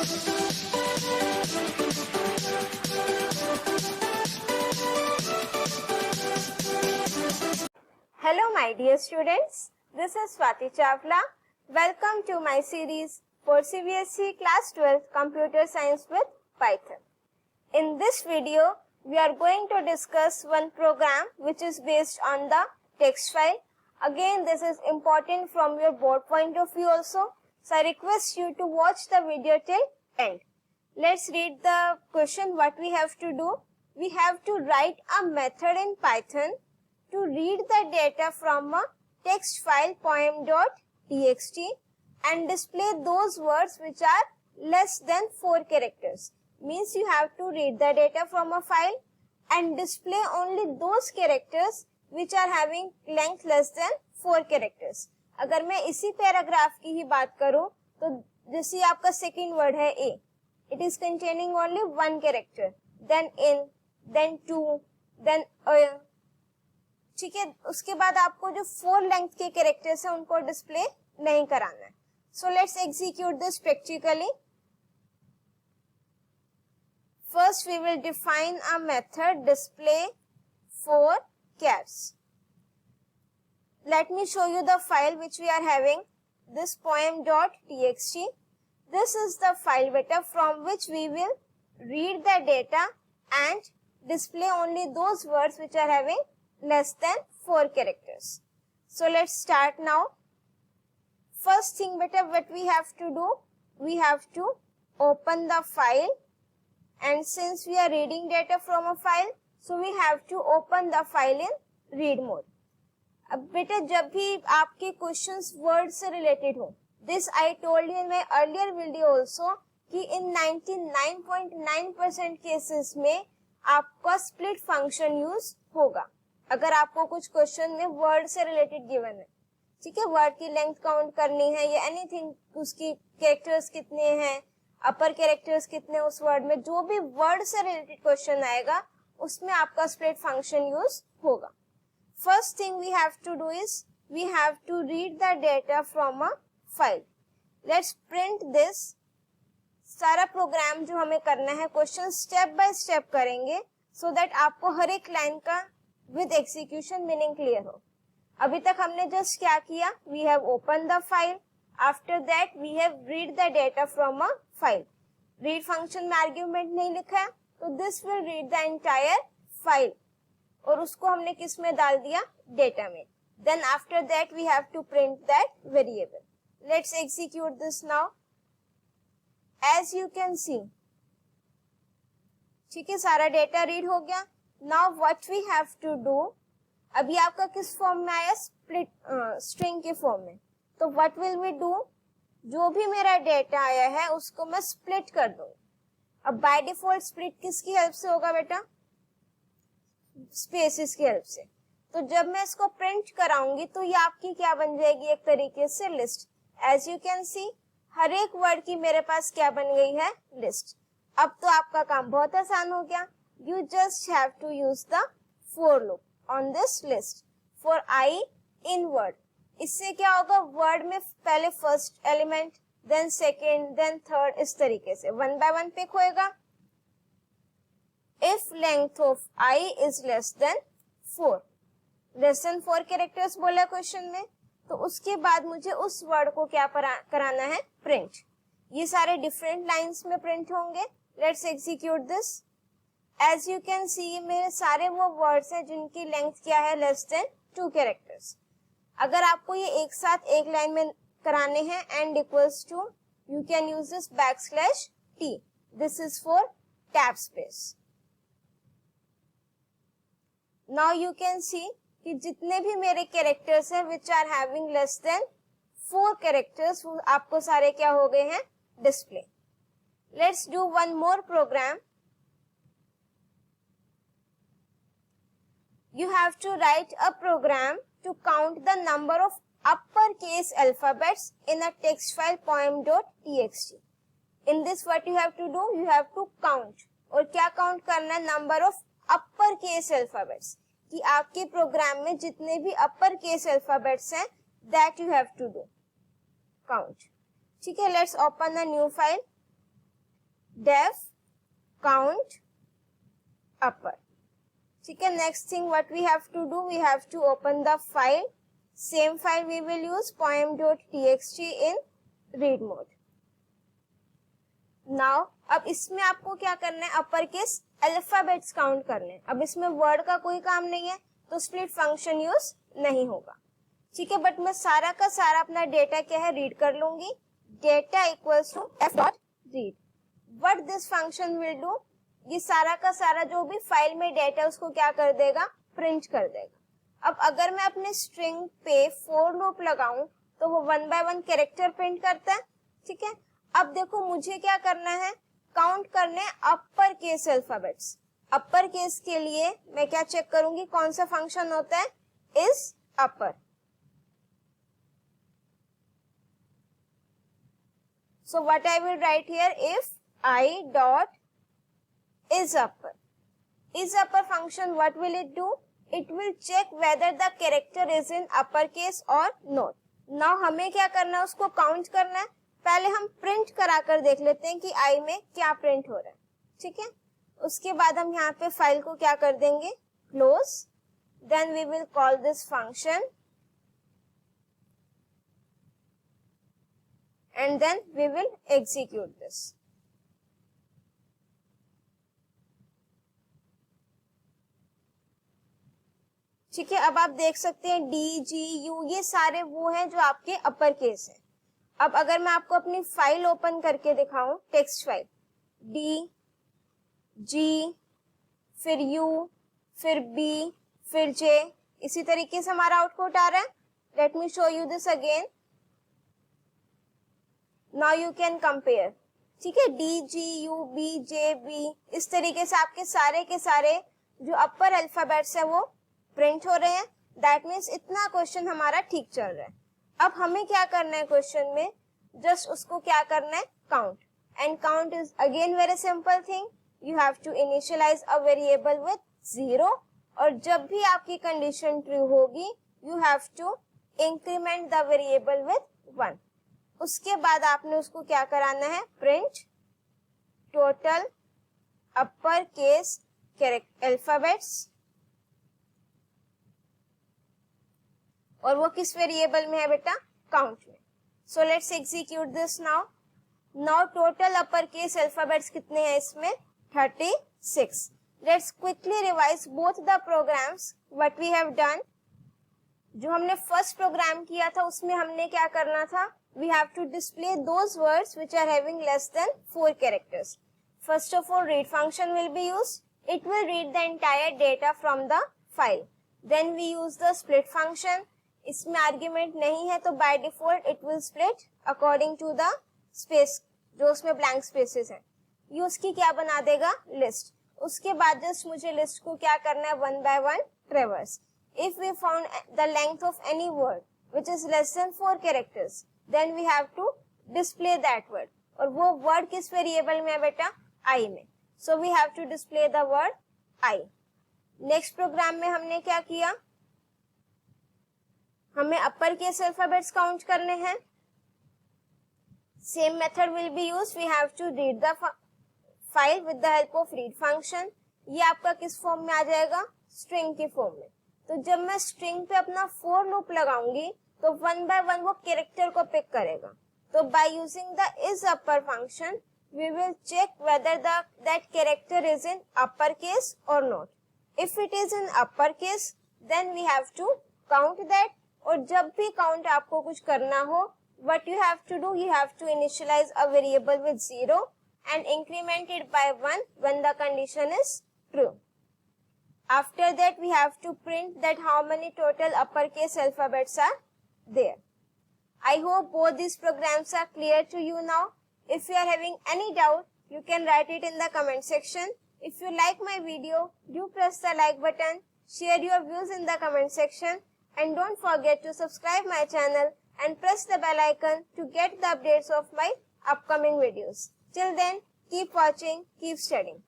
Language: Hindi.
Hello my dear students, this is Swati Chawla. Welcome to my series for CBSE Class 12 Computer Science with Python. In this video, we are going to discuss one program which is based on the text file. Again, this is important from your board point of view also. So I request you to watch the video till end. Let's read the question what we have to do. We have to write a method in Python to read the data from a text file poem.txt and display those words which are less than 4 characters. Means you have to read the data from a file and display only those characters which are having length less than 4 characters. अगर मैं इसी पैराग्राफ की ही बात करूं तो जैसे आपका सेकंड वर्ड है A, it is containing only 1 character, then in, then to, then ठीक है. उसके बाद आपको जो 4 लेंथ के कैरेक्टर्स है उनको डिस्प्ले नहीं कराना है. So let's execute this practically. First we will define a method display 4 chars. Let me show you the file which we are having, this poem.txt. This is the file beta from which we will read the data and display only those words which are having less than 4 characters. So let's start now. First thing beta what we have to do, we have to open the file, and since we are reading data from a file, so we have to open the file in read mode. अब बेटा जब भी आपके क्वेश्चंस वर्ड से रिलेटेड हो, this I told you in my earlier video also कि इन 99.9% केसेस में आपका स्प्लिट फंक्शन यूज होगा अगर आपको कुछ क्वेश्चन में वर्ड से रिलेटेड गिवन है. ठीक है, वर्ड की लेंथ काउंट करनी है या एनीथिंग, उसकी कैरेक्टर्स कितने हैं, अपर कैरेक्टर्स कितने उस वर्ड में, जो भी वर्ड से रिलेटेड क्वेश्चन आएगा उसमें आपका स्प्लिट फंक्शन यूज होगा. First thing we have to do is we have to read the data from a file. Let's print this. सारा प्रोग्राम जो हमें करना है क्वेश्चन स्टेप बाय स्टेप करेंगे so that आपको हर एक लाइन का विद एग्जीक्यूशन मीनिंग क्लियर हो. अभी तक हमने जस्ट क्या किया, we have opened the file. After that we have read the data from a file. Read function में आर्ग्यूमेंट नहीं लिखा है तो this will read the entire file. और उसको हमने किस में डाल दिया, डेटा में. Then after that we have to print that variable. Let's execute this now. As you can see, ठीक है, सारा डेटा रीड हो गया. Now what we have to do, अभी आपका किस फॉर्म में आया, स्प्लिट स्ट्रिंग के फॉर्म में. तो व्हाट विल वी डू, जो भी मेरा डेटा आया है उसको मैं स्प्लिट कर दूंगी. अब बाय डिफॉल्ट स्प्लिट किसकी हेल्प से होगा बेटा, स्पेसेस की हेल्प से. तो जब मैं इसको प्रिंट कराऊंगी तो ये आपकी क्या बन जाएगी, एक तरीके से list. As you can see हर एक वर्ड की मेरे पास क्या बन गई है, लिस्ट. अब तो आपका काम बहुत आसान हो गया. You just have to use the for loop on this list for I in word. इससे क्या होगा, वर्ड में पहले first element, then second, then third, इस तरीके से 1 by 1 पिक होएगा. If length of I is less than 4 characters बोला क्वेश्चन में, तो उसके बाद मुझे उस वर्ड को क्या कराना है, प्रिंट. ये सारे डिफरेंट लाइंस में प्रिंट होंगे. Let's execute this. As you can see मेरे सारे वो वर्ड्स हैं जिनकी लेंथ क्या है, लेस देन 2 कैरेक्टर्स. अगर आपको ये एक साथ एक लाइन में कराने हैं and equals to, you can use this \t. This is for tab space. Now you can see कि जितने भी मेरे कैरेक्टर्स हैं which are having less than 4 characters, वो आपको सारे क्या हो गए हैं, display. Let's do one more program. You have to write a program to count the number of uppercase alphabets in a text file poem.txt. In this what you have to do, you have to count. और क्या काउंट करना है, number of upper case alphabets, कि आपके प्रोग्राम में जितने भी अपर केस अल्फाबेट्स हैं that you have to do count. ठीक है, let's open a new file. def count upper. ठीक है, next thing what we have to do, we have to open the file. Same file we will use poem.txt in read mode. Now अब इसमें आपको क्या करना है, अपर केस अल्फाबेट्स काउंट करने हैं. अब इसमें वर्ड का कोई काम नहीं है तो स्प्लिट फंक्शन यूज नहीं होगा. ठीक है, बट मैं सारा का सारा अपना डेटा क्या है रीड कर लूंगी. Data equals to f dot read. What this function will do, ये सारा का सारा जो भी फाइल में डेटा उसको क्या कर देगा, प्रिंट कर देगा. अब अगर मैं अपने स्ट्रिंग पे फोर लूप लगाऊं तो वो 1 बाय 1 कैरेक्टर प्रिंट करता है. ठीक है, अब देखो मुझे क्या करना है, काउंट करने अपर केस अल्फाबेट्स. अपर केस के लिए मैं क्या चेक करूंगी, कौन सा फंक्शन होता है, is upper. So what I will write here, if I dot is upper function, what will it do? It will check whether the character is in uppercase or not. Now हमें क्या करना है, उसको काउंट करना है. पहले हम प्रिंट करा कर देख लेते हैं कि I में क्या प्रिंट हो रहा है. ठीक है, उसके बाद हम यहाँ पे फाइल को क्या कर देंगे, close. Then we will call this function and then we will execute this. ठीक है, अब आप देख सकते हैं डी जी यू ये सारे वो हैं जो आपके अपर केस हैं. अब अगर मैं आपको अपनी फाइल ओपन करके दिखाऊं, टेक्स्ट फाइल, डी जी फिर यू फिर बी फिर जे, इसी तरीके से हमारा आउटपुट आ रहा है. Let me show you this again. Now you can compare. ठीक है, D G U B J B, इस तरीके से आपके सारे के सारे जो अपर अल्फाबेट्स है वो प्रिंट हो रहे हैं. दैट मीन्स इतना क्वेश्चन हमारा ठीक चल रहा है. अब हमें क्या करना है क्वेश्चन में, जस्ट उसको क्या करना है, count. And count is again very simple thing. You have to initialize a variable with 0 और जब भी आपकी कंडीशन ट्रू होगी you have to increment the variable with 1. उसके बाद आपने उसको क्या कराना है, print total upper case alphabets. और वो किस वेरिएबल में है बेटा, काउंट में. So let's execute this now. Now total upper case alphabets कितने हैं इसमें, 36. Let's quickly revise both the programs what we have done. जो हमने फर्स्ट प्रोग्राम किया था उसमें हमने क्या करना था, we have to display those words which are having less than 4 characters. First of all, read function will be used. It will read the entire data from the file. Then we use the split function. इसमें argument नहीं है तो by default it will split according to the space, जो उसमें blank spaces हैं. ये उसकी क्या बना देगा, list. उसके बाद just मुझे list को क्या करना है, 1 by 1 traverse. If we found the length of any word which is less than 4 characters, then we have to display that word. और वो word किस वेरिएबल में है बेटा, I में. So we have to display the word I. Next program में हमने क्या किया, हमें अपर केस अल्फाबेट्स काउंट करने हैं. Same method will be used. We have to read the file with the help of read function. ये आपका किस फॉर्म में आ जाएगा, स्ट्रिंग के फॉर्म में. तो जब मैं स्ट्रिंग पे अपना फोर लूप लगाऊंगी तो 1 बाय 1 वो कैरेक्टर को पिक करेगा. तो by using the is upper function we will check whether that character is in upper case और not. If it is in upper case then we have to count that. और जब भी काउंट आपको कुछ करना हो, what you have to do, you have to initialize a variable with 0 and increment it by 1 when the condition is true. After that, we have to print that how many total uppercase alphabets are there. I hope both these programs are clear to you now. If you are having any doubt, you can write it in the comment section. If you like my video, do press the like button, share your views in the comment section, and don't forget to subscribe my channel and press the bell icon to get the updates of my upcoming videos. Till then, keep watching, keep studying.